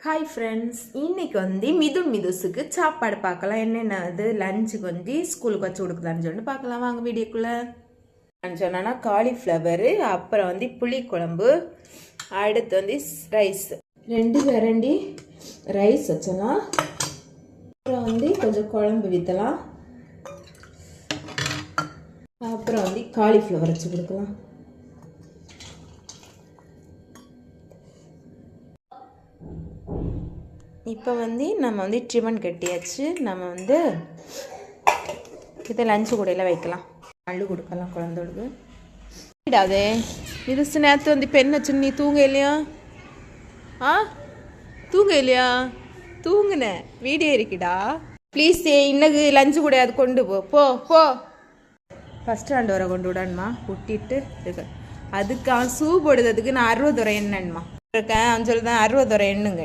Hi friends, இன்னைக்கு மிதுன் மிதுஸுக்கு சாப்பாடு பார்க்கலாம். என்னென்ன லஞ்சுக்கு ஸ்கூலுக்கு வச்சு கொடுக்குதான்னு சொல்லிட்டு பார்க்கலாம். வாங்க வீடியோக்குள்ளே. சொன்னா காலிஃப்ளவரு, அப்புறம் புளி குழம்பு, அடுத்து ரைஸ், 2 கரண்டி ரைஸ் வச்சலாம். அப்புறம் கொஞ்சம் குழம்பு விற்றலாம். அப்புறம் காலிஃப்ளவர் வச்சு கொடுக்கலாம். இப்போ நம்ம ட்ரிமன் கட்டியாச்சு. நம்ம இதை லஞ்சு கூடையில் வைக்கலாம். அள்ளு கொடுக்கலாம் குழந்தைகளுக்கு. இடாதே இது நேற்று பெண் வச்சு நீ தூங்க இல்லையா? தூங்க இல்லையா? தூங்குன வீடியோ இருக்குடா. ப்ளீஸ் இன்னைக்கு லஞ்சு கூட அது கொண்டு போ. ஃபஸ்ட் ஸ்டாண்ட் வர கொண்டு விடான்மா. விட்டிட்டு இருக்கு. அதுக்கு அவன் ஷூ போடுறதுக்கு நான் 60 என்னன்மா இருக்கேன். அவன் சொல்லுதான் 60 எண்ணுங்க.